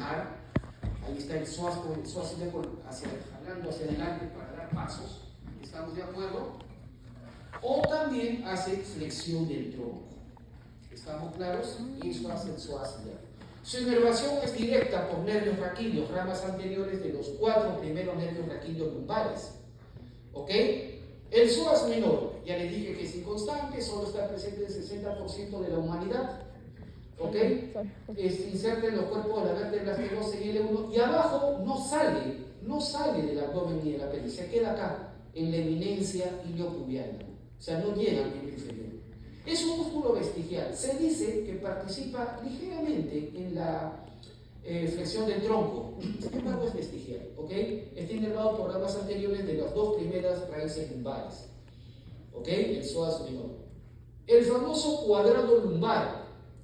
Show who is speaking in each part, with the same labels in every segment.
Speaker 1: caminar. Ahí está el psoas jalando hacia adelante para dar pasos. ¿Estamos de acuerdo? O también hace flexión del tronco. ¿Estamos claros? Y eso hace el psoas ilíaco. Su inervación es directa por nervios raquídeos, ramas anteriores de los 4 primeros nervios raquídeos lumbares. ¿Ok? El psoas menor, ya les dije que es inconstante, solo está presente el 60% de la humanidad. ¿Ok? Inserta en los cuerpos de la vértebra L12 y L1 y abajo no sale del abdomen ni de la pelvis, se queda acá, en la eminencia iliopubiana. O sea, no llega al miembro inferior. Es un músculo vestigial. Se dice que participa ligeramente en la flexión del tronco. Sin embargo, es vestigial. ¿Ok? Está inervado por ramas anteriores de las 2 primeras raíces lumbares. ¿Ok? El psoas menor. El famoso cuadrado lumbar.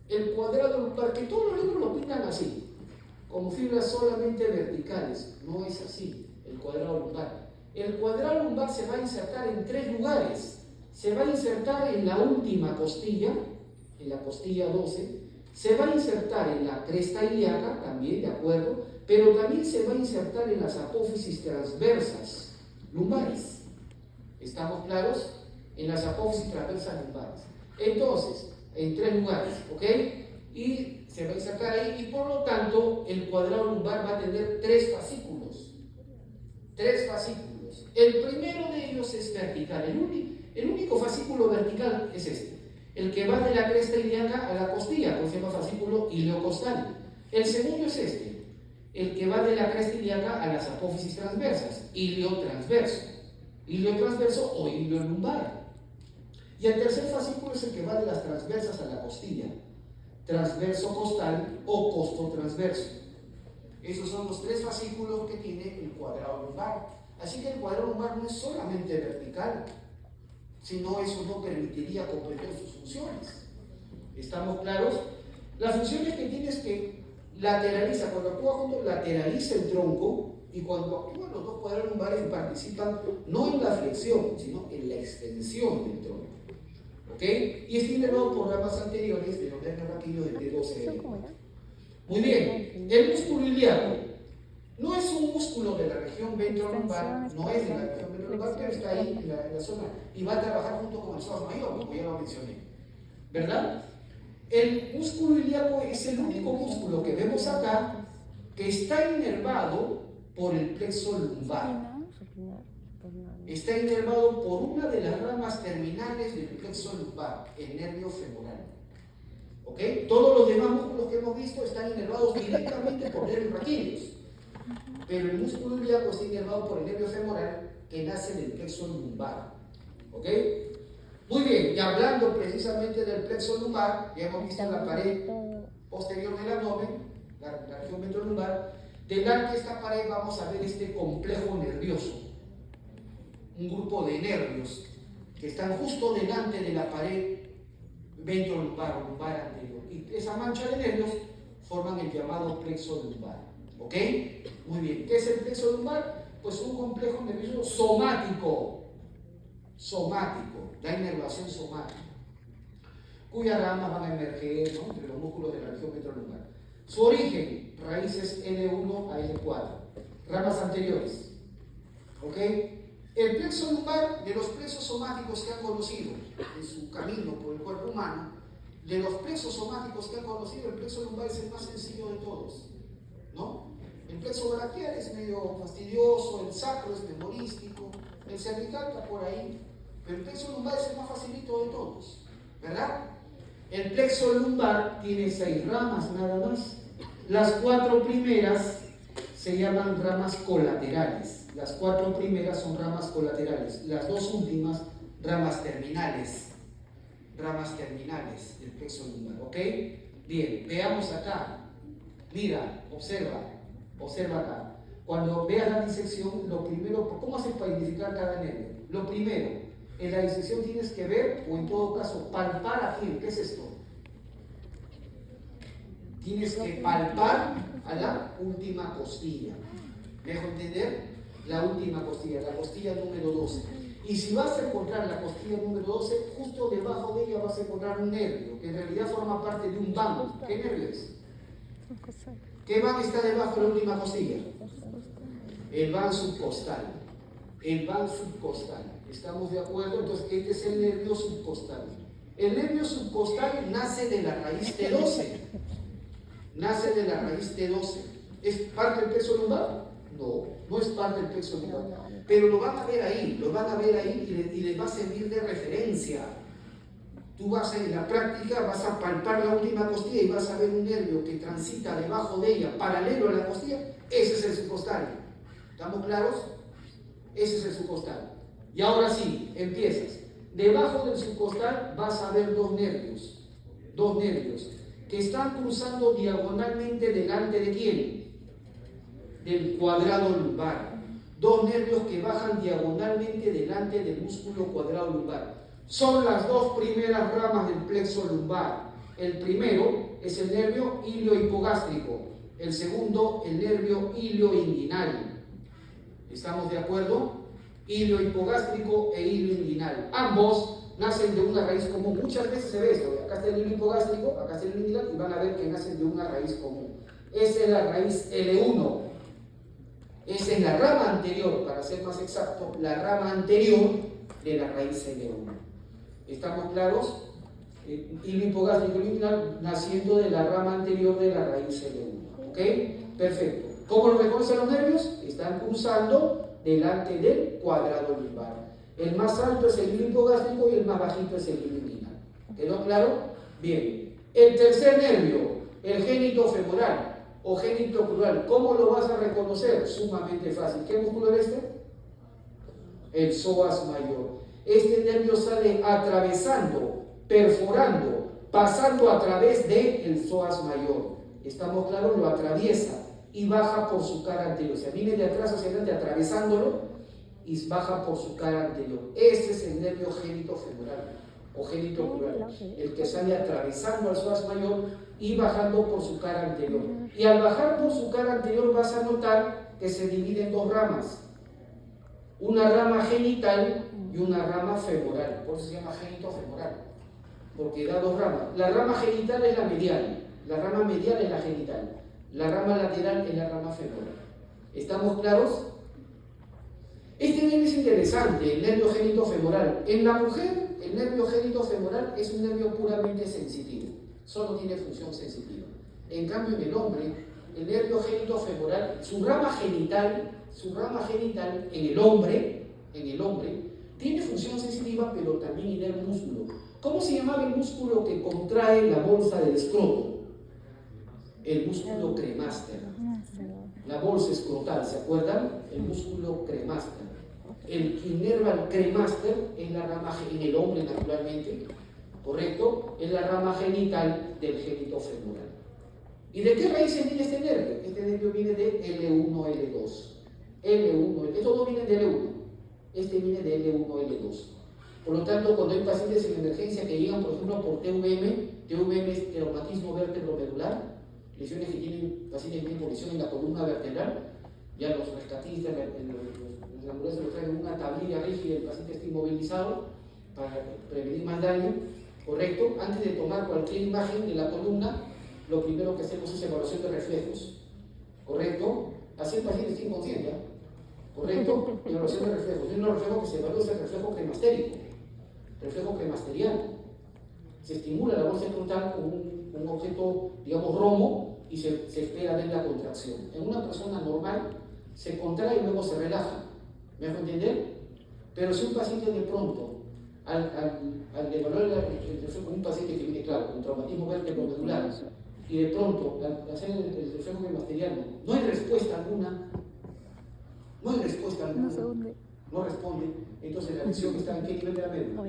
Speaker 1: El cuadrado lumbar, que todos los libros lo pintan así, como fibras solamente verticales. No es así, el cuadrado lumbar. El cuadrado lumbar se va a insertar en 3 lugares. Se va a insertar en la última costilla, en la costilla 12, se va a insertar en la cresta ilíaca, también, de acuerdo, pero también se va a insertar en las apófisis transversas lumbares. ¿Estamos claros? En las apófisis transversas lumbares. Entonces, en 3 lugares, ¿ok? Y se va a insertar ahí, y por lo tanto, el cuadrado lumbar va a tener 3 fascículos. 3 fascículos. El primero de ellos es vertical, el único fascículo vertical es este, el que va de la cresta ilíaca a la costilla, que se llama fascículo iliocostal. El segundo es este, el que va de la cresta ilíaca a las apófisis transversas, iliotransverso o iliolumbar. Y el tercer fascículo es el que va de las transversas a la costilla, transverso costal o costotransverso. Esos son los 3 fascículos que tiene el cuadrado lumbar. Así que el cuadrado lumbar no es solamente vertical, sino eso no permitiría comprender sus funciones. ¿Estamos claros? Las funciones que tiene es que lateraliza, cuando actúa junto, lateraliza el tronco, y cuando actúan los 2 cuadrados lumbares participan no en la flexión, sino en la extensión del tronco. ¿Ok? Y está inervado por ramas anteriores de los nervios raquídeos de T12. Muy bien, el músculo ilíaco no es un músculo de la región ventrolumbar, no es de la región ventrolumbar, pero está ahí en la zona y va a trabajar junto con el psoas mayor, como ya lo mencioné. ¿Verdad? El músculo ilíaco es el único músculo que vemos acá que está inervado por el plexo lumbar. Está inervado por una de las ramas terminales del plexo lumbar, el nervio femoral. ¿Ok? Todos los demás músculos que hemos visto están inervados directamente por nervios raquídeos, pero el músculo ilíaco está inervado por el nervio femoral que nace del plexo lumbar. ¿Ok? Muy bien, y hablando precisamente del plexo lumbar, ya hemos visto la pared posterior del abdomen, la región ventrolumbar. Delante de esta pared vamos a ver este complejo nervioso, un grupo de nervios que están justo delante de la pared ventrolumbar o lumbar anterior. Y esa mancha de nervios forman el llamado plexo lumbar. ¿Ok? Muy bien. ¿Qué es el plexo lumbar? Pues un complejo nervioso somático, la inervación somática, cuyas ramas van a emerger, ¿no?, entre los músculos de la región ventrolumbar. Su origen, raíces L1 a L4, ramas anteriores. ¿Ok? El plexo lumbar, de los plexos somáticos que han conocido en su camino por el cuerpo humano, de los plexos somáticos que han conocido, el plexo lumbar es el más sencillo de todos, ¿no? El plexo braquial es medio fastidioso, el sacro es memorístico, el cervical está por ahí, pero el plexo lumbar es el más facilito de todos, ¿verdad? El plexo lumbar tiene 6 ramas nada más. Las 4 primeras se llaman ramas colaterales. Las 4 primeras son ramas colaterales. Las 2 últimas, ramas terminales. Ramas terminales del plexo lumbar. ¿Ok? Bien, veamos acá. Mira, observa acá. Cuando veas la disección, lo primero, ¿cómo haces para identificar cada nervio? Lo primero, en la disección tienes que ver, o en todo caso, palpar aquí. ¿Qué es esto? Tienes que palpar a la última costilla. ¿Me dejo entender? La última costilla, la costilla número 12. Y si vas a encontrar la costilla número 12, justo debajo de ella vas a encontrar un nervio, que en realidad forma parte de un banco. ¿Qué nervio es? ¿Qué van está debajo de la última costilla? El van subcostal. El van subcostal. ¿Estamos de acuerdo? Entonces, este es el nervio subcostal. El nervio subcostal nace de la raíz T12. Nace de la raíz T12. ¿Es parte del plexo lumbar? No, no es parte del plexo lumbar. Pero lo van a ver ahí, y les va a servir de referencia. Tú vas en la práctica, vas a palpar la última costilla y vas a ver un nervio que transita debajo de ella, paralelo a la costilla. Ese es el subcostal. ¿Estamos claros? Ese es el subcostal. Y ahora sí, empiezas. Debajo del subcostal vas a ver dos nervios que están cruzando diagonalmente delante de quién? Del cuadrado lumbar. Dos nervios que bajan diagonalmente delante del músculo cuadrado lumbar. Son las dos primeras ramas del plexo lumbar. El primero es el nervio iliohipogástrico, el segundo el nervio ilioinguinal. ¿Estamos de acuerdo? Iliohipogástrico e ilioinguinal. Ambos nacen de una raíz común. Muchas veces se ve esto. Acá está el iliohipogástrico, acá está el ilioinguinal, y van a ver que nacen de una raíz común. Esa es la raíz L1. Esa es la rama anterior, para ser más exacto, la rama anterior de la raíz L1. ¿Estamos claros? Iliohipogástrico y ilioinguinal naciendo de la rama anterior de la raíz L1. ¿Ok? Perfecto. ¿Cómo lo reconocen los nervios? Están cruzando delante del cuadrado lumbar. El más alto es el iliohipogástrico y el más bajito es el ilioinguinal. ¿Quedó claro? Bien. El tercer nervio, el génito femoral o génito crural. ¿Cómo lo vas a reconocer? Sumamente fácil. ¿Qué músculo es este? El psoas mayor. Este nervio sale atravesando, perforando, pasando a través del psoas mayor. ¿Estamos claros? Lo atraviesa y baja por su cara anterior. O sea, viene de atrás hacia adelante atravesándolo y baja por su cara anterior. Ese es el nervio génito femoral o génito crural, el que sale atravesando al psoas mayor y bajando por su cara anterior. Y al bajar por su cara anterior vas a notar que se divide en dos ramas. Una rama genital y una rama femoral. Por eso se llama génito femoral, porque da dos ramas. La rama genital es la medial, la rama medial es la genital, la rama lateral es la rama femoral. ¿Estamos claros? Este nervio es interesante, el nervio génito femoral. En la mujer, el nervio génito femoral es un nervio puramente sensitivo, solo tiene función sensitiva. En cambio, en el hombre, el nervio génito femoral, su rama genital en el hombre, tiene función sensitiva, pero también inerva músculo. ¿Cómo se llamaba el músculo que contrae la bolsa del escroto? El músculo cremaster. La bolsa escrotal, ¿se acuerdan? El músculo cremaster. El que inerva el cremaster es la rama en el hombre, naturalmente, ¿correcto? Es la rama genital del génito femoral. ¿Y de qué raíces viene este nervio? Este nervio viene de L1, L2. Estos dos vienen de L1. Este viene de L1, L2. Por lo tanto, cuando hay pacientes en emergencia que llegan, por ejemplo, por TVM es traumatismo vértebro-medular, lesiones que tienen pacientes que tienen por lesión en la columna vertebral, ya los rescatistas, los ambulancias lo traen en una tablilla rígida, el paciente está inmovilizado para prevenir más daño, ¿correcto? Antes de tomar cualquier imagen de la columna, lo primero que hacemos es evaluación de reflejos, ¿correcto? Así el paciente está inconsciente, ¿correcto? Evaluación de reflejos. Y un reflejo que se evalúa es el reflejo cremastérico, reflejo cremasteriano. Se estimula la bolsa frontal con un objeto, digamos, romo, y se espera ver la contracción. En una persona normal se contrae y luego se relaja. ¿Me hago entender? Pero si un paciente de pronto, al evaluar el reflejo con un paciente que viene, claro, con traumatismo vértebro-medular, y de pronto, al hacer el reflejo cremasteriano, no hay respuesta alguna, no responde, entonces la lesión está en qué nivel de la médula?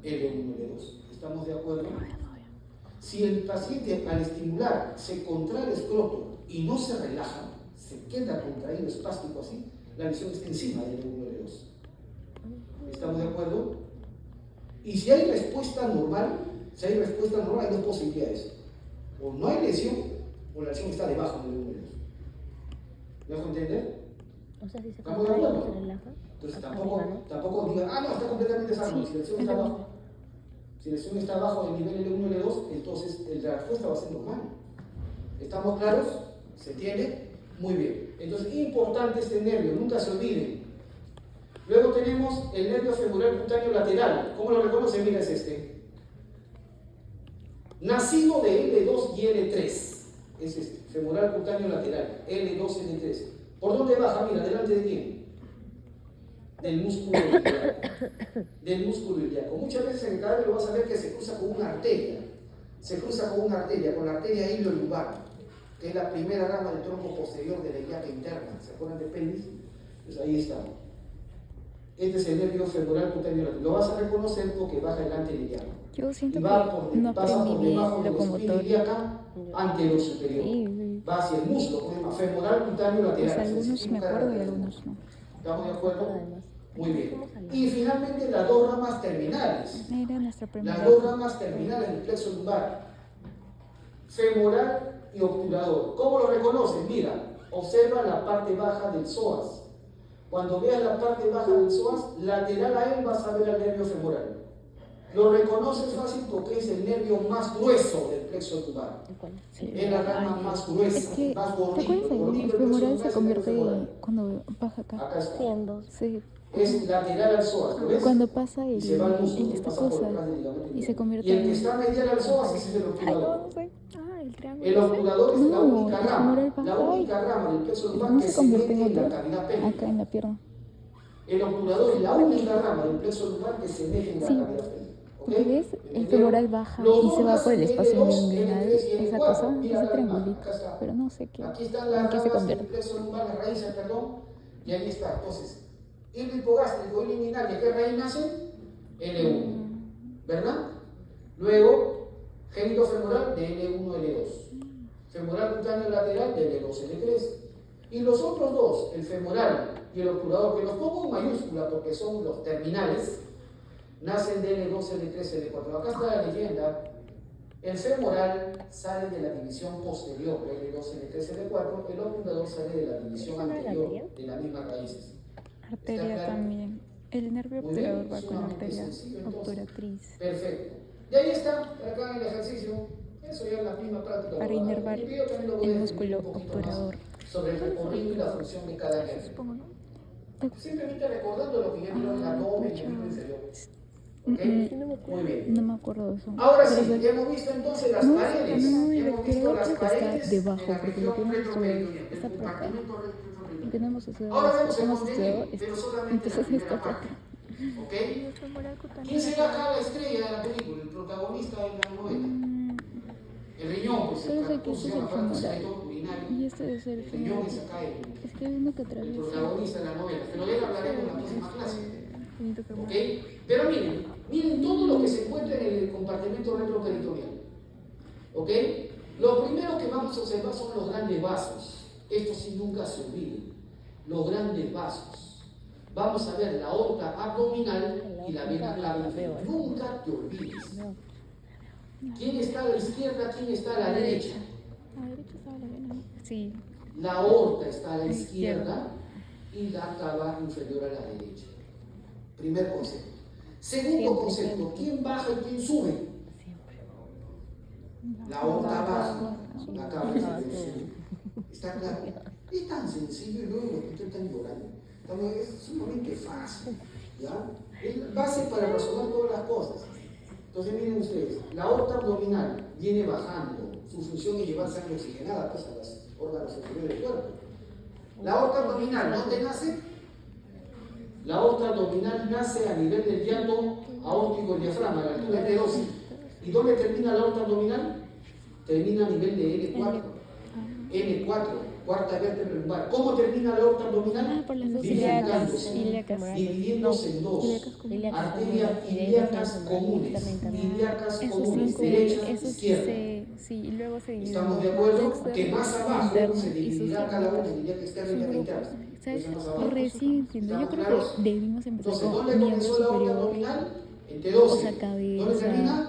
Speaker 1: L1, L2. ¿Estamos de acuerdo? Si el paciente al estimular se contrae el escroto y no se relaja, se queda contraído, espástico así, la lesión está encima del L1, L2. ¿Estamos de acuerdo? Y si hay respuesta normal, hay dos posibilidades. O no hay lesión, o la lesión está debajo del L1, L2. ¿Me dejo entender?
Speaker 2: O sea, si se
Speaker 1: ¿Estamos de acuerdo?
Speaker 2: se relaja.
Speaker 1: Entonces tampoco diga, no, está completamente sano. Si la lesión está abajo, si la lesión está abajo del nivel L1, L2, entonces la respuesta va a ser normal. ¿Estamos claros? ¿Se entiende? Muy bien. Entonces, importante este nervio, nunca se olviden. Luego tenemos el nervio femoral cutáneo lateral. ¿Cómo lo reconoce? Mira, es este. Nacido de L2 y L3. Es este, femoral cutáneo lateral. L2, L3. ¿Por dónde baja? Mira, ¿delante de quién? Del músculo ilíaco. Del músculo ilíaco. Muchas veces en el cadáver lo vas a ver que se cruza con una arteria. Se cruza con una arteria, con la arteria iliolumbar, que es la primera rama del tronco posterior de la ilíaca interna. ¿Se acuerdan de Pelvis? Pues ahí está. Este es el nervio femoral cutáneo lateral. Lo vas a reconocer porque baja delante del ilíaco.
Speaker 2: Yo siento
Speaker 1: y
Speaker 2: que
Speaker 1: va
Speaker 2: no
Speaker 1: pasa por
Speaker 2: aprendí
Speaker 1: debajo de la espina
Speaker 2: locomotor.
Speaker 1: ilíaca anterior superior.
Speaker 2: Sí.
Speaker 1: Va hacia el muslo, que se llama femoral cutáneo lateral.
Speaker 2: Pues algunos me acuerdo y algunos no.
Speaker 1: ¿Estamos de acuerdo? Muy bien. Y finalmente las dos ramas terminales.
Speaker 2: Era nuestra primera.
Speaker 1: Las dos ramas terminales del plexo lumbar. Femoral y obturador. ¿Cómo lo reconoces? Mira, observa la parte baja del psoas. Cuando veas la parte baja del psoas, lateral a él vas a ver el nervio femoral. Lo reconoces fácil porque es el nervio más grueso del plexo lumbar.
Speaker 2: Sí.
Speaker 1: Es la rama más gruesa,
Speaker 2: Es que,
Speaker 1: más
Speaker 2: ¿te
Speaker 1: gordito.
Speaker 2: acuerdas de el femoral se convierte cuando baja acá?
Speaker 1: Acá está.
Speaker 2: Sí.
Speaker 1: Es lateral al psoas, ¿lo ves?
Speaker 2: Cuando pasa
Speaker 1: Y se va al músculo,
Speaker 2: en esta
Speaker 1: pasa por
Speaker 2: cosa
Speaker 1: detrás del ligamento
Speaker 2: y se convierte
Speaker 1: y el que está medial al psoas ese es el
Speaker 2: Ay,
Speaker 1: obturador.
Speaker 2: no sé. Ah, el triángulo.
Speaker 1: El obturador es la
Speaker 2: No,
Speaker 1: única
Speaker 2: el
Speaker 1: rama,
Speaker 2: femoral
Speaker 1: la
Speaker 2: baja
Speaker 1: única rama del plexo lumbar
Speaker 2: ¿cómo
Speaker 1: que
Speaker 2: se
Speaker 1: se
Speaker 2: convierte
Speaker 1: mete
Speaker 2: en
Speaker 1: en la
Speaker 2: otro?
Speaker 1: cavidad pélvica.
Speaker 2: Acá en la pierna.
Speaker 1: El obturador es la única rama del plexo lumbar que se mete en la
Speaker 2: Sí.
Speaker 1: cavidad pélvica.
Speaker 2: Porque
Speaker 1: ¿Ok?
Speaker 2: ves, el
Speaker 1: ¿Entendieron?
Speaker 2: femoral baja
Speaker 1: Los
Speaker 2: y
Speaker 1: dos
Speaker 2: se va por el
Speaker 1: nacen
Speaker 2: espacio
Speaker 1: L2,
Speaker 2: inguinal,
Speaker 1: L3 y
Speaker 2: esa
Speaker 1: L4.
Speaker 2: cosa,
Speaker 1: Mira
Speaker 2: ese
Speaker 1: la
Speaker 2: triangulito.
Speaker 1: acá está.
Speaker 2: Pero no sé qué.
Speaker 1: Aquí están
Speaker 2: ¿En
Speaker 1: las
Speaker 2: qué se
Speaker 1: ramas del
Speaker 2: convierte?
Speaker 1: plexo lumbar, las raíces, perdón, y ahí está. Entonces, hilo hipogástrico, hilo inguinal, ¿de qué raíz nace? L1, ¿verdad? Luego, génito femoral de L1, L2. Femoral cutáneo lateral de L2, L3. Y los otros dos, el femoral y el obturador, que los pongo en mayúscula porque son los terminales, nacen de L2, L3, L4. Acá está la leyenda. El femoral sale de la división posterior, L2, L3, L4. El obturador sale de la división anterior, de las mismas raíces.
Speaker 2: Arteria
Speaker 1: claro?
Speaker 2: también. El nervio
Speaker 1: Muy bien,
Speaker 2: obturador va con
Speaker 1: sumamente
Speaker 2: arteria
Speaker 1: sencillo, entonces.
Speaker 2: obturatriz.
Speaker 1: Perfecto. Y ahí está, acá en el ejercicio. Eso ya es la misma práctica.
Speaker 2: Para inervar
Speaker 1: el video también lo voy a
Speaker 2: el
Speaker 1: describir
Speaker 2: músculo
Speaker 1: un poquito
Speaker 2: obturador.
Speaker 1: más sobre el recorrido y la función de cada nervio.
Speaker 2: Supongo, ¿no?
Speaker 1: Simplemente recordando lo que ya vieron en el abdomen y el miembro inferior. ¿Ok? Muy bien.
Speaker 2: No me acuerdo de eso.
Speaker 1: Ahora
Speaker 2: Pero
Speaker 1: sí, ya hemos visto entonces las
Speaker 2: no,
Speaker 1: paredes.
Speaker 2: no,
Speaker 1: Ya
Speaker 2: el
Speaker 1: hemos visto
Speaker 2: obturador
Speaker 1: las
Speaker 2: creo que está
Speaker 1: paredes
Speaker 2: debajo,
Speaker 1: de la
Speaker 2: porque lo
Speaker 1: región
Speaker 2: que hemos estudiado
Speaker 1: retroperitoneal,
Speaker 2: está
Speaker 1: del
Speaker 2: por acá.
Speaker 1: compartimento retroperitoneal.
Speaker 2: Lo que no hemos estudiado,
Speaker 1: Ahora vemos el
Speaker 2: hemos estudiado
Speaker 1: convenio, pero
Speaker 2: esto.
Speaker 1: solamente la
Speaker 2: Entonces
Speaker 1: primera
Speaker 2: está por
Speaker 1: parte.
Speaker 2: acá.
Speaker 1: ¿Ok? ¿Quién será acá la estrella de la película, el protagonista de la novela? El riñón, pues
Speaker 2: Solo sé que
Speaker 1: el
Speaker 2: este
Speaker 1: se
Speaker 2: es
Speaker 1: llama
Speaker 2: el
Speaker 1: aparato
Speaker 2: femoral.
Speaker 1: secretor urinario.
Speaker 2: Y este es el
Speaker 1: El riñón
Speaker 2: femoral.
Speaker 1: es acá
Speaker 2: Es que hay uno que
Speaker 1: el
Speaker 2: atraviesa.
Speaker 1: protagonista de la novela, pero de él hablaremos en la próxima clase.
Speaker 2: Finito femoral.
Speaker 1: ¿Ok? Pero miren todo lo que se encuentra en el compartimento retroperitoneal. ¿Ok? Lo primero que vamos a observar son los grandes vasos. Esto sí nunca se olvide. Los grandes vasos. Vamos a ver la aorta abdominal y la vena cava inferior. Nunca te olvides. ¿Quién está a la izquierda? ¿Quién está a la derecha?
Speaker 2: A la derecha estaba la vena. Sí.
Speaker 1: La aorta está a la izquierda y la cava inferior a la derecha. Primer concepto. Segundo concepto, ¿quién baja y quién sube? La aorta baja, la cava inferior sube. ¿Está claro? Es tan sencillo y luego los que están llorando. Es sumamente fácil. ¿Ya? Es base para resolver todas las cosas. Entonces miren ustedes, la aorta abdominal viene bajando. Su función es llevar sangre oxigenada pues, a los órganos superiores del cuerpo. La aorta abdominal, ¿dónde nace? La aorta abdominal nace a nivel del diátomo aórtico diafragma, a la altura de T12. ¿Y dónde termina la aorta abdominal? Termina a nivel de L4. L4, cuarta vértebra lumbar. ¿Cómo termina la aorta abdominal?
Speaker 2: Por las dos
Speaker 1: Bifurcándose,
Speaker 2: ilíacas.
Speaker 1: dividiéndose en dos. Arterias ilíacas comunes. Ilíacas
Speaker 2: Eso
Speaker 1: comunes,
Speaker 2: sí,
Speaker 1: derecha,
Speaker 2: eso sí
Speaker 1: izquierda.
Speaker 2: sí, y luego se divide.
Speaker 1: ¿Estamos de acuerdo?
Speaker 2: Externo,
Speaker 1: Que más abajo
Speaker 2: interno
Speaker 1: se
Speaker 2: y
Speaker 1: dividirá
Speaker 2: sus
Speaker 1: cada una
Speaker 2: grupos.
Speaker 1: en ilíaca externa y ilíaca interna.
Speaker 2: ¿Sabes?
Speaker 1: Eso más abajo.
Speaker 2: Recién entiendo. Yo
Speaker 1: ¿Estamos
Speaker 2: creo
Speaker 1: claros?
Speaker 2: que debimos empezar
Speaker 1: Entonces,
Speaker 2: con
Speaker 1: ¿dónde
Speaker 2: miembro
Speaker 1: comenzó la aorta
Speaker 2: superior,
Speaker 1: abdominal? En T12.
Speaker 2: o sea, cabeza,
Speaker 1: ¿Dónde termina?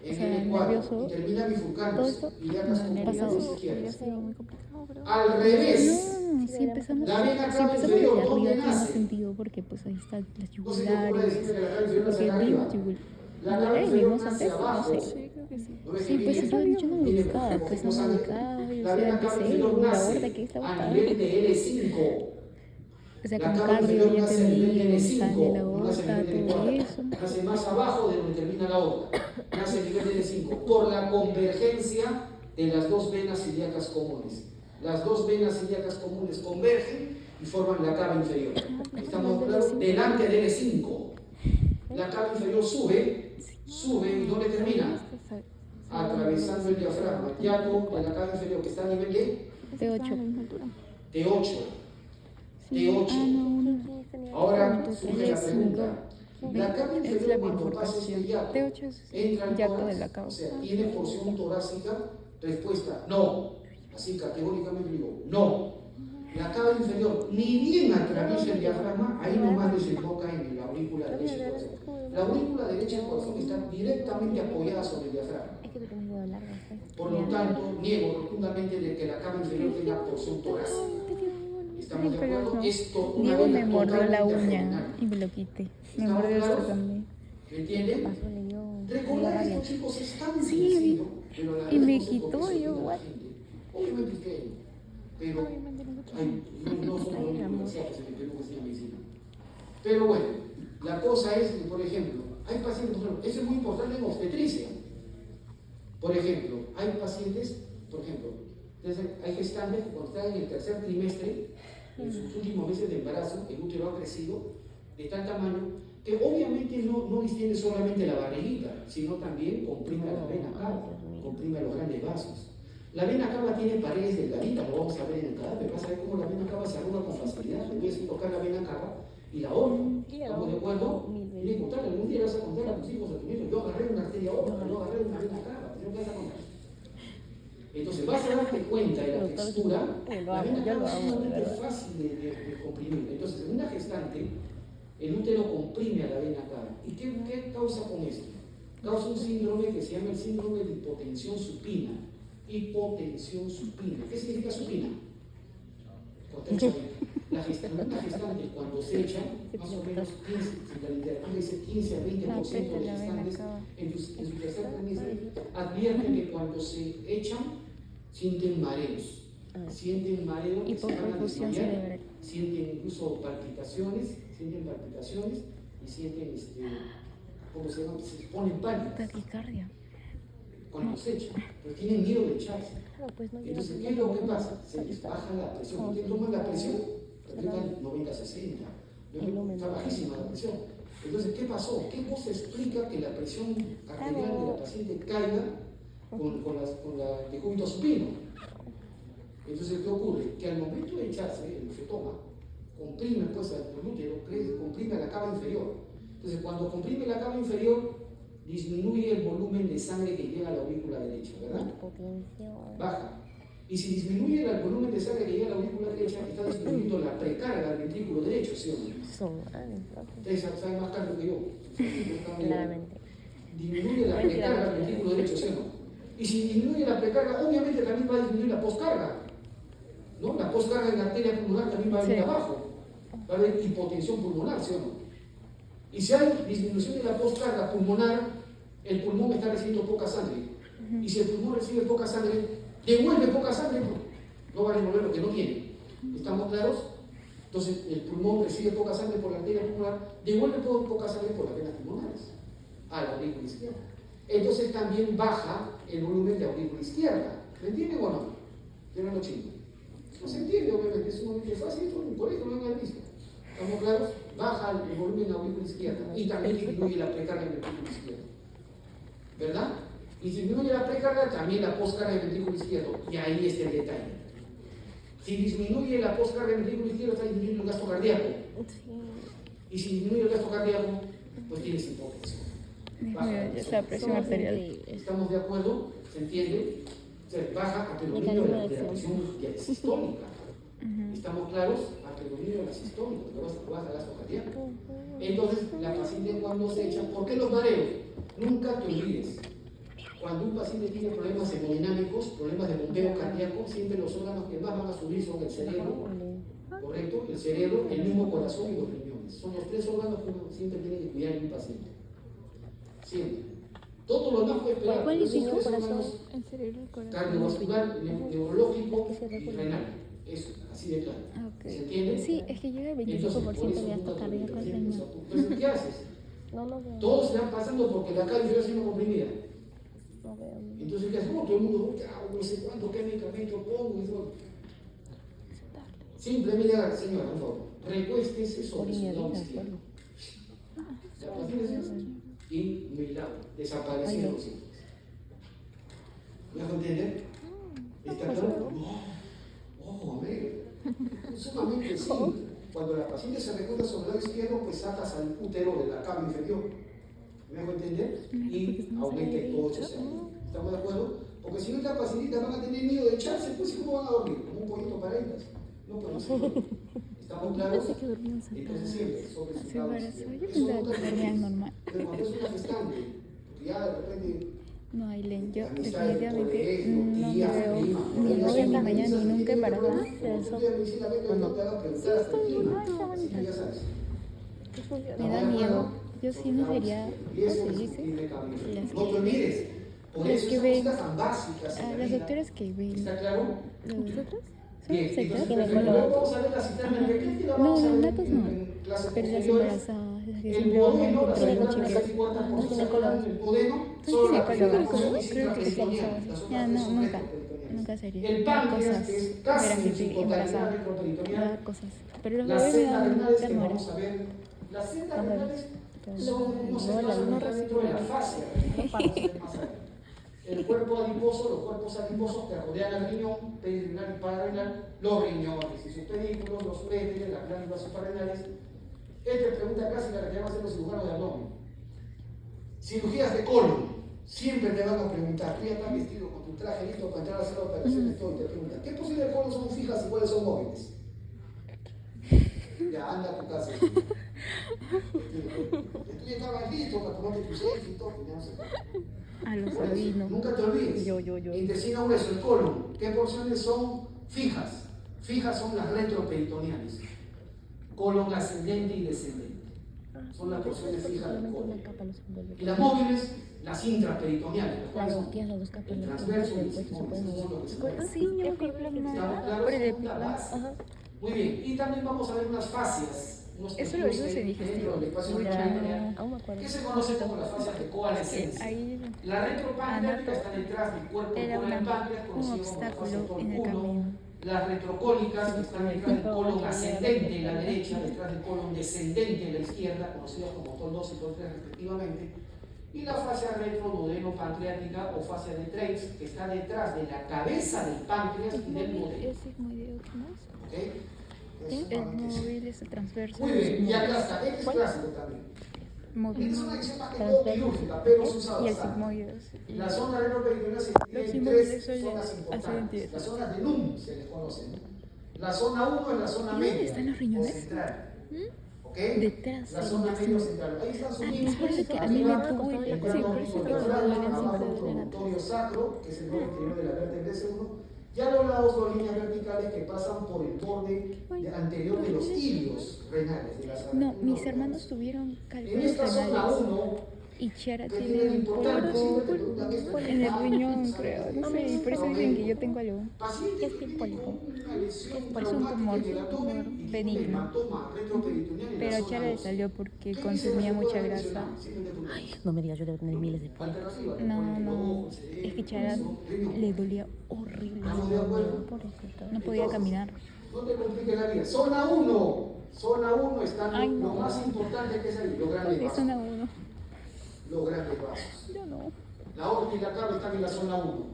Speaker 1: En
Speaker 2: o sea,
Speaker 1: L4.
Speaker 2: nervioso.
Speaker 1: Y termina
Speaker 2: Todo
Speaker 1: bifurcándose.
Speaker 2: esto,
Speaker 1: Ilíacas
Speaker 2: no,
Speaker 1: comunes
Speaker 2: nervioso,
Speaker 1: izquierdas.
Speaker 2: muy complicado, pero...
Speaker 1: Al revés.
Speaker 2: No, si empezamos,
Speaker 1: La vena
Speaker 2: si
Speaker 1: cava
Speaker 2: empezamos
Speaker 1: inferior,
Speaker 2: desde
Speaker 1: ¿dónde
Speaker 2: arriba tiene más
Speaker 1: nace?
Speaker 2: sentido porque pues ahí están las
Speaker 1: No se te ocurre
Speaker 2: yugulares,
Speaker 1: decirme que la cava inferior nace
Speaker 2: porque
Speaker 1: acá arriba.
Speaker 2: vimos yugular.
Speaker 1: La cava inferior
Speaker 2: Vimos
Speaker 1: nace
Speaker 2: antes, no
Speaker 1: abajo.
Speaker 2: sé. creo que sí.
Speaker 1: ¿No ves
Speaker 2: Sí,
Speaker 1: que
Speaker 2: pues
Speaker 1: viene-
Speaker 2: eso dicho no me
Speaker 1: viene
Speaker 2: ubicaba, pues no
Speaker 1: recogiendo
Speaker 2: me
Speaker 1: sangre?
Speaker 2: ubicaba. Yo
Speaker 1: La vena
Speaker 2: decía,
Speaker 1: cava
Speaker 2: empecé
Speaker 1: inferior
Speaker 2: la
Speaker 1: nace
Speaker 2: aorta que estaba
Speaker 1: a
Speaker 2: buscando.
Speaker 1: nivel de L5.
Speaker 2: O sea,
Speaker 1: La
Speaker 2: con
Speaker 1: cava
Speaker 2: cardio
Speaker 1: inferior
Speaker 2: ya
Speaker 1: nace a nivel de
Speaker 2: entendí dónde sale la
Speaker 1: L5, no nace a
Speaker 2: aorta,
Speaker 1: nivel de
Speaker 2: todo
Speaker 1: L4.
Speaker 2: eso.
Speaker 1: Nace más abajo de donde termina la aorta. Nace a nivel de L5 por la convergencia de las dos venas ilíacas comunes. Las dos venas ilíacas comunes convergen y forman la cava inferior. ¿Estamos claros? Delante de L5. La cava inferior sube y ¿dónde termina? Atravesando el diafragma, el hiato de la cava inferior que está a nivel de
Speaker 2: T8.
Speaker 1: T8. T8. Ahora surge la pregunta. La cava
Speaker 2: Es
Speaker 1: inferior
Speaker 2: la
Speaker 1: cuando pasa este
Speaker 2: bifurcación.
Speaker 1: hiato,
Speaker 2: T8 es
Speaker 1: entra al
Speaker 2: hiato de
Speaker 1: tórax,
Speaker 2: la cava.
Speaker 1: o sea, ¿tiene porción torácica? Respuesta, no. Así categóricamente digo, no. La cava inferior ni bien atraviesa el diafragma, ahí nomás desemboca en la aurícula derecha del corazón. La aurícula derecha del corazón está directamente apoyada sobre el diafragma. Por lo tanto, niego rotundamente de que la cava inferior tenga porción torácica. ¿Estamos de
Speaker 2: Pero
Speaker 1: acuerdo?
Speaker 2: no.
Speaker 1: Esto una
Speaker 2: Diego
Speaker 1: vena
Speaker 2: me mordió la
Speaker 1: totalmente
Speaker 2: uña
Speaker 1: abdominal.
Speaker 2: y me lo quité. Me
Speaker 1: ¿Estamos
Speaker 2: mordió esto
Speaker 1: claros?
Speaker 2: también.
Speaker 1: ¿Me entienden? Recordar esto, chicos, es tan
Speaker 2: Sí,
Speaker 1: sencillo, pero a la
Speaker 2: y
Speaker 1: vez
Speaker 2: me
Speaker 1: no sé por qué
Speaker 2: quitó,
Speaker 1: se
Speaker 2: yo,
Speaker 1: olvida la
Speaker 2: what?
Speaker 1: gente. Obviamente ustedes, pero no somos los únicos universidades en el Perú que estudian medicina. Pero bueno, la cosa es que, por ejemplo, hay pacientes, por ejemplo, eso es muy importante en obstetricia. Por ejemplo, hay pacientes, por ejemplo, hay gestantes que cuando están en el tercer trimestre, en sus últimos meses de embarazo, el útero ha crecido de tal tamaño que obviamente no distiende solamente la barriguita, sino también comprime la vena cava, comprime los grandes vasos. La vena cava tiene paredes delgaditas, lo vamos a ver en el cadáver, vas a ver cómo la vena cava se arruga con facilidad, puedes tocar la vena cava y la obra. ¿Estamos de acuerdo? Y contarle, algún día vas a contar a tus hijos, a tus nietos, yo agarré una arteria obra, yo agarré una vena cava, ¿qué vas a contar? Entonces vas a darte cuenta de la textura, la vena cava es sumamente fácil de comprimir. Entonces en una gestante, el útero comprime a la vena cava. ¿Y qué causa con esto? Causa un síndrome que se llama el síndrome de hipotensión supina. Hipotensión supina. ¿Qué significa supina? Una gestante cuando se echa, más o menos 15, si la literatura dice 15 a 20% de gestantes en su tercer trimestre, advierten que cuando se echan sienten mareos. Sienten mareos, que se van a desmayar, sienten incluso palpitaciones y sienten, ¿cómo se llama? Se ponen pálidas.
Speaker 2: Taquicardia.
Speaker 1: Cuando se echan, pero tienen miedo de echarse. Entonces, ¿qué es lo que pasa? Se les baja la presión. ¿Ustedes toman la presión? Practican 90-60. Está bajísima la presión. Entonces, ¿qué pasó? ¿Qué cosa explica que la presión arterial de la paciente caiga con la decúbito supino? Entonces, ¿qué ocurre? Que al momento de echarse, se toma, comprime pues el útero, comprime la cava inferior. Entonces, cuando comprime la cava inferior, disminuye el volumen de sangre que llega a la aurícula derecha, ¿verdad? Baja. Y si disminuye el volumen de sangre que llega a la aurícula derecha, está disminuyendo la precarga del ventrículo derecho, ¿sí o no? Ustedes saben más cardio que yo.
Speaker 3: Claramente.
Speaker 1: Disminuye la precarga del ventrículo derecho, ¿sí o no? Y si disminuye la precarga, obviamente también va a disminuir la poscarga. ¿No? La poscarga en la arteria pulmonar también va a venir abajo. Va a haber hipotensión pulmonar, ¿sí o no? Y si hay disminución de la poscarga pulmonar, el pulmón está recibiendo poca sangre. Y si el pulmón recibe poca sangre, devuelve poca sangre, no va a devolver lo que no tiene. ¿Estamos claros? Entonces, el pulmón recibe poca sangre por la arteria pulmonar, devuelve poca sangre por las venas pulmonares a la aurícula izquierda. Entonces, también baja el volumen de aurícula izquierda. ¿Me entienden o no? Tienen los chicos. No se entiende, obviamente, es sumamente fácil, esto en un colegio no han visto. ¿Estamos claros? Baja el volumen de la aurícula izquierda y también disminuye la precarga del ventrículo izquierdo. ¿Verdad? Y si disminuye la precarga, también la poscarga del ventrículo izquierdo. Y ahí está el detalle. Si disminuye la poscarga del ventrículo izquierdo, está disminuyendo el gasto cardíaco. Y si disminuye el gasto cardíaco, pues tienes hipotensión. Baja
Speaker 2: la presión arterial.
Speaker 1: ¿Estamos de acuerdo? ¿Se entiende? Se baja a predominio de la presión sistólica. ¿Estamos claros? A predominio de la sistólica, que baja el gasto cardíaco. Entonces, la paciente cuando se echa, ¿por qué los mareos? Nunca te olvides. Cuando un paciente tiene problemas hemodinámicos, problemas de bombeo cardíaco, siempre los órganos que más van a subir son el cerebro, ¿correcto? El cerebro, el mismo corazón y los riñones. Son los tres órganos que uno siempre tiene que cuidar en un paciente. Siempre. Todo lo demás puede esperar.
Speaker 2: ¿Cuál es
Speaker 1: Esos
Speaker 2: hijo?
Speaker 1: tres órganos
Speaker 2: El cerebro, el corazón.
Speaker 1: cardiovascular, neurológico y renal. Eso, así de claro.
Speaker 2: Ah, ok.
Speaker 1: ¿Se entiende?
Speaker 2: Sí, es que llega el
Speaker 1: Entonces,
Speaker 2: 25%
Speaker 1: por eso
Speaker 2: de hasta
Speaker 1: nunca
Speaker 2: cardíaco al
Speaker 1: te
Speaker 2: riñón.
Speaker 1: Entonces, ¿qué haces?
Speaker 3: No lo veo.
Speaker 1: Todos se van pasando porque la calle está siendo comprimida.
Speaker 3: No veo.
Speaker 1: Entonces, ¿qué haces? No, todo el mundo, no sé cuánto, qué medicamento pongo. Eso. Simplemente haga, señora, por favor, recuéstese sobre su lado izquierdo. La paciente y milagro, desaparecieron los síntomas. ¿Me dejo entender? ¿Está claro? Ojo, amigo. Es sumamente simple. Cuando la paciente se recuesta sobre el lado izquierdo, pues sacas al útero de la cama inferior. ¿Me dejo entender? Y aumenta el coche. ¿Estamos de acuerdo? Porque si no, esta pacientita van a tener miedo de echarse, pues ¿cómo van a dormir? Como un pollito para ellas. No podemos hacerlo. ¿Estamos claros? Entonces siempre sobre su lado izquierdo.
Speaker 2: Yo pensaba que dormían normal.
Speaker 1: Pero cuando es una gestante, porque ya de repente
Speaker 2: No, Aileen, yo
Speaker 1: amistad del
Speaker 2: definitivamente
Speaker 1: colegio,
Speaker 2: no me
Speaker 1: tía,
Speaker 2: veo
Speaker 1: prima,
Speaker 2: ni
Speaker 1: ya
Speaker 2: novia,
Speaker 1: son
Speaker 2: ni mañana, ni
Speaker 1: organizaciones
Speaker 2: nunca
Speaker 1: que tienen
Speaker 2: embarazada.
Speaker 1: problemas. Estudia medicina, vete, no te hagan preguntar hasta el clima. Así que ya sabes.
Speaker 2: Me da miedo. Yo sí no sería,
Speaker 1: Y eso
Speaker 2: ¿cómo
Speaker 1: es
Speaker 2: se dice?
Speaker 1: irrecambiable.
Speaker 2: Las
Speaker 1: No te
Speaker 2: que,
Speaker 1: olvides. Por
Speaker 2: las
Speaker 1: eso
Speaker 2: que
Speaker 1: esas
Speaker 2: ven,
Speaker 1: cositas tan básicas en la
Speaker 2: las
Speaker 1: vida.
Speaker 2: doctoras que ven,
Speaker 1: ¿Está claro?
Speaker 2: ¿nosotros? ¿Son
Speaker 1: Bien,
Speaker 2: obstetras?
Speaker 1: entonces luego vamos a ver la cisterna en pequeña y la
Speaker 2: No,
Speaker 1: vamos a
Speaker 2: los
Speaker 1: ver
Speaker 2: natos no,
Speaker 1: en clases
Speaker 2: pero las
Speaker 1: posteriores.
Speaker 2: embarazadas, las que
Speaker 1: El
Speaker 2: siempre van a
Speaker 1: modelo, la
Speaker 2: controlar
Speaker 1: señora
Speaker 2: los
Speaker 1: tercera
Speaker 2: chicos.
Speaker 1: y cuarta
Speaker 2: Los
Speaker 1: posición,
Speaker 2: ginecólogos.
Speaker 1: el modelo,
Speaker 2: Son
Speaker 1: solo la
Speaker 2: ginecólogos,
Speaker 1: posición
Speaker 2: creo que
Speaker 1: intraperitoneal.
Speaker 2: especializados.
Speaker 1: Las otras
Speaker 2: Ya,
Speaker 1: tres
Speaker 2: no,
Speaker 1: son
Speaker 2: nunca
Speaker 1: retroperitoneales.
Speaker 2: sería.
Speaker 1: El
Speaker 2: Dar
Speaker 1: páncreas,
Speaker 2: cosas,
Speaker 1: que es
Speaker 2: ver a
Speaker 1: casi en
Speaker 2: gente
Speaker 1: su totalidad
Speaker 2: embarazada,
Speaker 1: retroperitoneal.
Speaker 2: dar cosas. Pero los
Speaker 1: Las
Speaker 2: bebés me
Speaker 1: sendas
Speaker 2: dan
Speaker 1: renales que
Speaker 2: ternura.
Speaker 1: vamos a ver, las sendas
Speaker 2: Ajá.
Speaker 1: renales son unos
Speaker 2: No, la
Speaker 1: espacios
Speaker 2: no
Speaker 1: que están dentro de la fascia. El cuerpo adiposo, los cuerpos adiposos que rodean al riñón, perirenal y pararenal, los riñones y sus pedículos, los uréteres, las glándulas suprarrenales. Esta es pregunta clásica que te van a hacer los cirujanos de abdomen. Cirugías de colon, siempre te van a preguntar, tú ya estás vestido con tu traje listo para entrar a hacer operaciones, todo, y te preguntan, ¿qué posibles de colon son fijas y cuáles son móviles? Ya, anda a tu casa. Tú ya estabas listo para tomarte tu selfie y todo, y ya no sé.
Speaker 2: A los albinos.
Speaker 1: Nunca te olvides.
Speaker 3: Yo.
Speaker 1: Intestino grueso, el colon. ¿Qué porciones son fijas? Fijas son las retroperitoneales. Colon ascendente y descendente. Son las porciones fijas del colon. Y las móviles, las intraperitoneales. Las cuales son
Speaker 3: Las dos capas.
Speaker 1: el transverso y el sigmoide. Eso es lo que se llama.
Speaker 2: Sí, yo me acuerdo
Speaker 1: ¿Estamos
Speaker 2: más
Speaker 1: claros?
Speaker 2: por el
Speaker 1: Una
Speaker 2: epiglottis.
Speaker 1: base. Muy bien. Y también vamos a ver unas fascias.
Speaker 2: Eso lo vimos en digestivo.
Speaker 3: Aún me acuerdo.
Speaker 1: ¿Qué se conoce como las fascias de coalescencia?
Speaker 2: Ahí
Speaker 1: La retropancreática
Speaker 2: Anato
Speaker 1: está detrás del cuerpo
Speaker 2: era
Speaker 1: con el
Speaker 2: un
Speaker 1: páncreas, conocido como la fascia
Speaker 2: obstáculo en el
Speaker 1: tolcuno.
Speaker 2: camino.
Speaker 1: Las retrocólicas están detrás del colon ascendente en la derecha, detrás del colon descendente en la izquierda, conocidas como TOL 2 y TOL 3 respectivamente. Y la fascia retroduodeno-pancreática o fascia de Treitz, que está detrás de la cabeza del páncreas y del duodeno.
Speaker 2: Es sigmoideo, ¿qué más?
Speaker 1: ¿Ok?
Speaker 2: El móvil es el transverso.
Speaker 1: Muy bien, y acá está, este es clásico también.
Speaker 2: Móvil.
Speaker 1: Esta es una edición más que todo quirúrgica, pero se usa
Speaker 2: Y el
Speaker 1: bastante.
Speaker 2: sigmoideo.
Speaker 1: La zona retroperitoneal se divide
Speaker 2: Los
Speaker 1: en
Speaker 2: símbolos
Speaker 1: tres
Speaker 2: son
Speaker 1: zonas
Speaker 2: así
Speaker 1: importantes.
Speaker 2: de-
Speaker 1: Las zonas de NUM se les conoce, ¿no? La zona 1 es la zona
Speaker 2: ¿Y dónde
Speaker 1: media
Speaker 2: están los
Speaker 1: o
Speaker 2: riñones?
Speaker 1: central. ¿Ok?
Speaker 2: Detrás
Speaker 1: La
Speaker 2: de
Speaker 1: zona
Speaker 2: la
Speaker 1: medio
Speaker 2: zona.
Speaker 1: central. Ahí están sus
Speaker 2: Es
Speaker 1: límites.
Speaker 2: por eso que a mí me
Speaker 1: Arriba,
Speaker 2: tuvo
Speaker 1: el
Speaker 2: sí,
Speaker 1: plano
Speaker 2: por eso que
Speaker 1: ventral,
Speaker 2: me
Speaker 1: abajo el
Speaker 2: duele
Speaker 1: promontorio sacro, que es el borde interior de la vértebra S1. Y a los lados dos líneas verticales que pasan por el borde anterior de los ilios renales. De las
Speaker 2: No, mis
Speaker 1: renales.
Speaker 2: hermanos tuvieron
Speaker 1: En
Speaker 2: cálculos
Speaker 1: esta zona
Speaker 2: renales
Speaker 1: 1,
Speaker 2: y Chiara
Speaker 1: que
Speaker 2: tiene
Speaker 1: tiene
Speaker 2: un
Speaker 1: importante,
Speaker 2: polvo
Speaker 1: siempre te preguntan esto.
Speaker 2: en el riñón, creo. No sé, y por eso dicen que yo tengo algo.
Speaker 1: Paciente
Speaker 2: ¿Qué es
Speaker 1: que
Speaker 2: un
Speaker 1: tiene
Speaker 2: pólipo?
Speaker 1: una lesión
Speaker 2: Parece un
Speaker 1: traumática
Speaker 2: tumor,
Speaker 1: en el abdomen y tiene un
Speaker 2: benigno.
Speaker 1: hematoma retroperitoneal en la
Speaker 2: Pero a
Speaker 1: zona
Speaker 2: Chiara le
Speaker 1: 2.
Speaker 2: salió porque
Speaker 1: ¿Qué dice
Speaker 2: consumía
Speaker 1: la
Speaker 2: mucha
Speaker 1: doctora
Speaker 2: grasa.
Speaker 1: mencionada? Siempre te pregunto.
Speaker 3: No me digas, yo debo tener miles de polvos.
Speaker 1: Alternativa,
Speaker 2: No,
Speaker 1: por ejemplo,
Speaker 2: no.
Speaker 1: ojo, cerebro,
Speaker 2: Es que Chiara
Speaker 1: corazón, riñón.
Speaker 2: le dolía horrible.
Speaker 1: ¿Estamos de acuerdo?
Speaker 2: No podía
Speaker 1: Entonces,
Speaker 2: caminar.
Speaker 1: No te compliques la vida. Zona 1. Zona 1 están
Speaker 2: Ay, no.
Speaker 1: lo más importante que es ahí, los grandes
Speaker 2: Porque son a
Speaker 1: vasos.
Speaker 2: uno.
Speaker 1: Los grandes vasos.
Speaker 2: Yo no.
Speaker 1: La aorta y la cava están en la zona 1.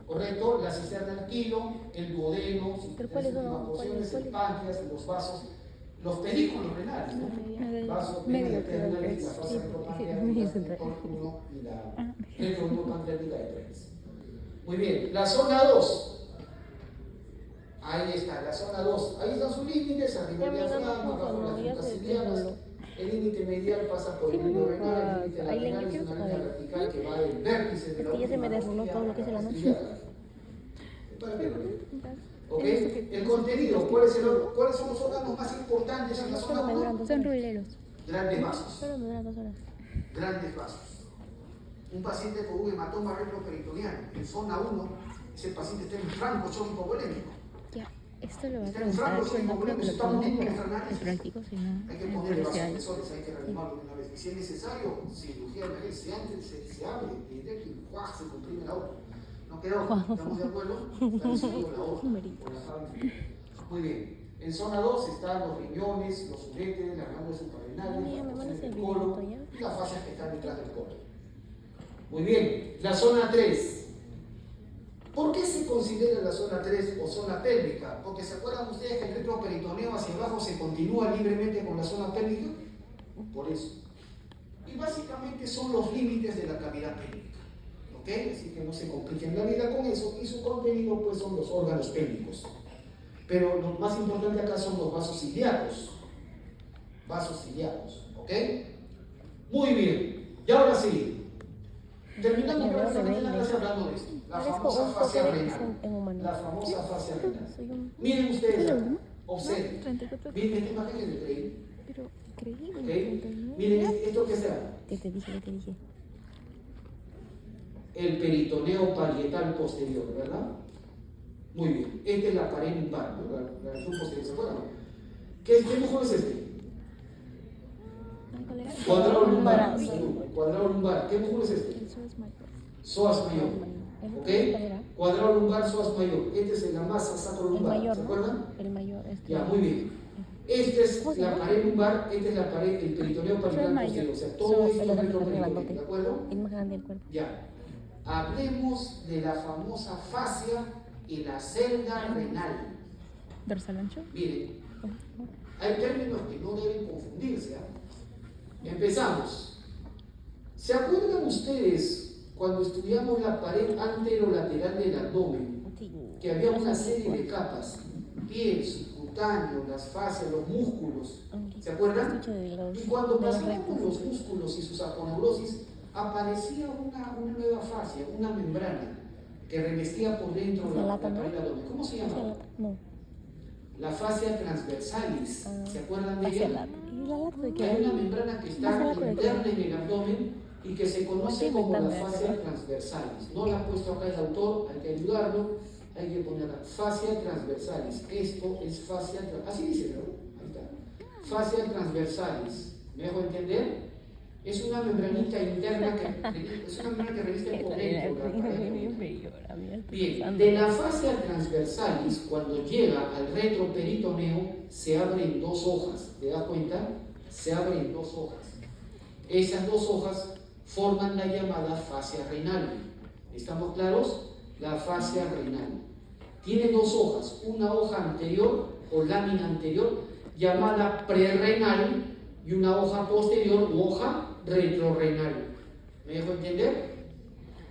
Speaker 1: ¿Correcto? La cisterna del kilo, el duodeno,
Speaker 3: Pero
Speaker 1: las
Speaker 3: ¿cuáles son?
Speaker 1: últimas porciones, el
Speaker 3: ¿Cuáles?
Speaker 1: páncreas, los vasos, los pedículos renales, ¿no? Vasos
Speaker 2: Medio creo que
Speaker 1: renales, la
Speaker 2: es.
Speaker 1: fase retropancreática, el tórculo y la retropancreática de Treitz. Muy bien, la zona 2. Ahí está, la zona 2. Ahí están sus límites, arriba
Speaker 3: Ya
Speaker 1: del
Speaker 3: me da
Speaker 1: diafragma,
Speaker 3: más
Speaker 1: bajo las
Speaker 3: cuando ya
Speaker 1: juntas
Speaker 3: se
Speaker 1: ilíacas.
Speaker 3: desdobló.
Speaker 1: El límite medial pasa por el límite renal, el límite
Speaker 3: Ahí le
Speaker 1: lateral es
Speaker 3: quiero
Speaker 1: una línea
Speaker 3: saber.
Speaker 1: vertical que va del vértice de la
Speaker 3: Es que ya se me
Speaker 1: última
Speaker 3: desdobló
Speaker 1: costilla
Speaker 3: todo lo que
Speaker 1: a
Speaker 3: hice la noche.
Speaker 1: costilla. ¿Para qué? ¿Ok? El contenido, ¿cuáles son los órganos más importantes en la
Speaker 3: Solo
Speaker 1: zona
Speaker 3: me duran
Speaker 1: 1?
Speaker 3: 2
Speaker 2: Son
Speaker 3: horas.
Speaker 2: ruleros.
Speaker 1: Grandes vasos.
Speaker 3: Solo me duran 2 horas.
Speaker 1: Grandes vasos. un paciente con un hematoma retroperitoneal en zona 1, ese paciente está en franco shock hipovolémico.
Speaker 3: Ya, esto lo va a
Speaker 1: Está en
Speaker 3: preguntar,
Speaker 1: franco shock
Speaker 3: pero no creo
Speaker 1: hipovolémico,
Speaker 3: que
Speaker 1: se
Speaker 3: lo
Speaker 1: está muriendo
Speaker 3: pregunte
Speaker 1: en nuestra
Speaker 3: el
Speaker 1: nariz.
Speaker 3: práctico, sino
Speaker 1: Hay que
Speaker 3: en
Speaker 1: ponerle
Speaker 3: universidades.
Speaker 1: vasopresores, hay que reanimarlo de una vez. Y si es necesario, cirugía de emergencia, antes se abre directo y ¡guau! Se comprime la otra. No quedó, ¿estamos de acuerdo? Está recibiendo la otra. Por la java inferior. Muy bien. En zona 2 están los riñones, los uréteres, las glándulas suprarrenales,
Speaker 3: Mira,
Speaker 1: las
Speaker 3: me mandas
Speaker 1: porciones del
Speaker 3: el
Speaker 1: colon
Speaker 3: videito, ¿ya?
Speaker 1: y las fascias que están detrás del colon. Muy bien. La zona 3. ¿Por qué se considera la zona 3 o zona pélvica? Porque se acuerdan ustedes que el retroperitoneo hacia abajo se continúa libremente con la zona pélvica. Por eso. Y básicamente son los límites de la cavidad pélvica. ¿Ok? Así que no se compliquen la vida con eso. Y su contenido pues son los órganos pélvicos. Pero lo más importante acá son los vasos ilíacos. Vasos ilíacos. ¿Ok? Muy bien. Y ahora sí. Terminando prácticamente la clase hablando de esto. La famosa fascia renal. La famosa fascia renal. Miren ustedes acá. Observen.
Speaker 2: 34.
Speaker 1: Miren esta imagen que les traí.
Speaker 2: Pero creí
Speaker 1: ¿Ok?
Speaker 2: 39.
Speaker 1: Miren esto que sea.
Speaker 3: ¿Qué te dije?
Speaker 1: El peritoneo parietal posterior, ¿verdad? Muy bien. Esta es la pared lumbar, ¿no? La región posterior, ¿se acuerdan? ¿Qué músculo es este? Cuadrado lumbar. Cuadrado lumbar. ¿Qué músculo es este?
Speaker 2: Eso es mayor.
Speaker 1: Psoas mayor. ¿Ok? Cuadrado lumbar, psoas mayor. Este es la masa
Speaker 3: El
Speaker 1: sacrolumbar.
Speaker 3: mayor,
Speaker 1: ¿Se
Speaker 3: ¿no?
Speaker 1: acuerdan?
Speaker 3: El mayor.
Speaker 1: Ya, muy bien. Esta es la pared lumbar, esta es la pared, el peritoneo parietal posterior. O sea, todo esto es retroperitoneo, ¿de acuerdo?
Speaker 3: Es más grande el cuerpo.
Speaker 1: Ya. Hablemos de la famosa fascia y la celda renal.
Speaker 2: Dorsal ancho.
Speaker 1: Miren, hay términos que no deben confundirse. Empezamos. ¿Se acuerdan ustedes cuando estudiamos la pared anterolateral del abdomen?
Speaker 3: Sí.
Speaker 1: Que había una serie de capas, piel, subcutáneo, las fascias, los músculos, ¿se acuerdan? Y cuando pasábamos los músculos y sus aponeurosis, aparecía una nueva fascia, una membrana que revestía por dentro la pared del abdomen. ¿Cómo se llama?
Speaker 3: No.
Speaker 1: La fascia transversalis, ¿se acuerdan de ella?
Speaker 3: ¿Y
Speaker 1: Hay una membrana que está interna en el abdomen y que se conoce como la fascia transversalis. No la ha puesto acá el autor, hay que ayudarlo, hay que ponerla. Fascia transversalis. Esto es fascia transversalis. Así dice, ¿no? Ahí está. Fascia transversalis. ¿Me dejo entender? Es una membranita interna que reviste por dentro la pared. Bien, de la fascia transversalis, cuando llega al retroperitoneo, se abren dos hojas. ¿Te das cuenta? Se abren dos hojas. Esas dos hojas forman la llamada fascia renal. ¿Estamos claros? La fascia renal. Tiene dos hojas, una hoja anterior o lámina anterior llamada prerrenal y una hoja posterior u hoja retrorrenal. ¿Me dejo entender?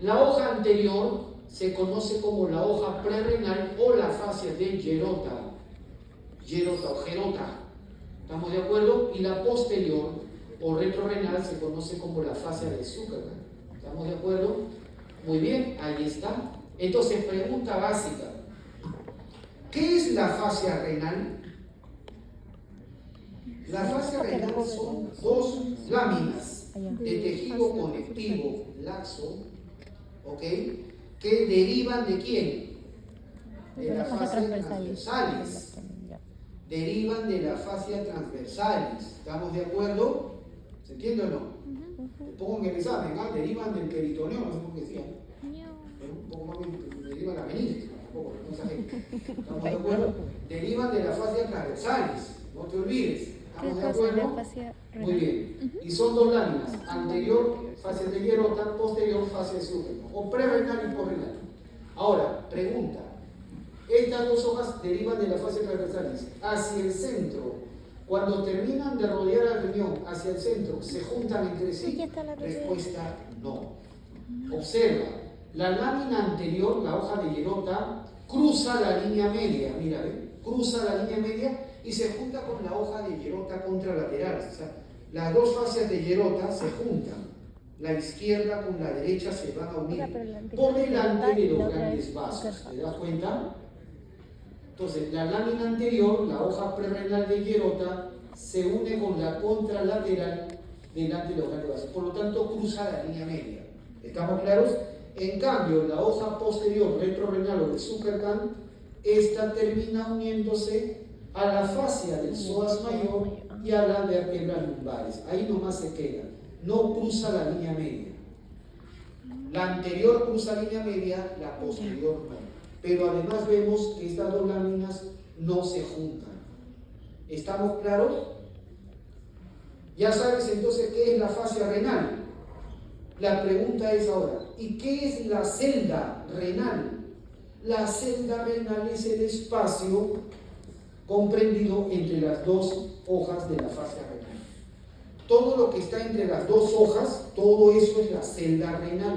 Speaker 1: La hoja anterior se conoce como la hoja prerrenal o la fascia de Gerota o Gerota. ¿Estamos de acuerdo? Y la posterior o retrorrenal se conoce como la fascia de Zuckerberg. ¿Estamos de acuerdo? Muy bien, ahí está. Entonces, pregunta básica. ¿Qué es la fascia renal? La fascia renal son dos láminas de tejido conectivo laxo, ¿ok? Que derivan de quién? De la fascia transversalis. Derivan de la fascia transversalis. ¿Estamos de acuerdo? ¿Se entiende o no? Pongo en el examen, ¿ah? Derivan del peritoneo, no sé por qué decían. Pero un poco más bien, derivan la meninge, tampoco, no exageren. ¿Estamos de acuerdo? Derivan de la fascia transversalis, no te olvides. ¿Estamos de acuerdo? Muy bien. Y son dos láminas, anterior, fascia de Gerota, posterior, fascia de Zuckerberg, o prerrenal y posrenal. Ahora, pregunta. Estas dos hojas derivan de la fascia transversalis hacia el centro. Cuando terminan de rodear al riñón hacia el centro, ¿se juntan entre sí? Respuesta no. Observa, la lámina anterior, la hoja de Gerota, cruza la línea media, mira, ¿ve? Cruza la línea media y se junta con la hoja de Gerota contralateral. O sea, las dos fascias de Gerota se juntan. La izquierda con la derecha se van a unir por delante de los grandes vasos. ¿Te das cuenta? Entonces, la lámina anterior, la hoja prerrenal de Gerota, se une con la contralateral delante de los grandes vasos. Por lo tanto, cruza la línea media. ¿Estamos claros? En cambio, la hoja posterior retrorrenal o del Zuckergan, esta termina uniéndose a la fascia del psoas mayor y a las vértebras lumbares. Ahí nomás se queda. No cruza la línea media. La anterior cruza línea media, la posterior no. Pero además vemos que estas dos láminas no se juntan. ¿Estamos claros? Ya sabes entonces qué es la fascia renal. La pregunta es ahora, ¿y qué es la celda renal? La celda renal es el espacio comprendido entre las dos hojas de la fascia renal. Todo lo que está entre las dos hojas, todo eso es la celda renal.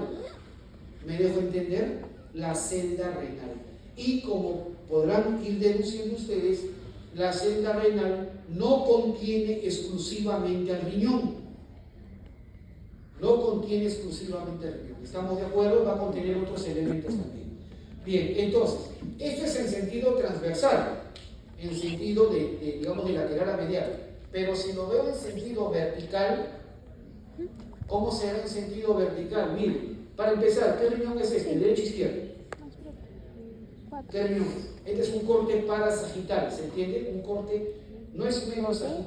Speaker 1: ¿Me dejo entender? La celda renal. Y como podrán ir deduciendo ustedes, la celda renal no contiene exclusivamente al riñón. No contiene exclusivamente al riñón. ¿Estamos de acuerdo? Va a contener otros elementos también. Bien, entonces, esto es en sentido transversal, en sentido digamos, de lateral a medial. Pero si lo veo en sentido vertical, ¿cómo será en sentido vertical? Miren, para empezar, ¿qué riñón es este? ¿Derecha o izquierda? ¿Qué riñón es? Este es un corte parasagital, ¿se entiende? Un corte, no es menos sagital.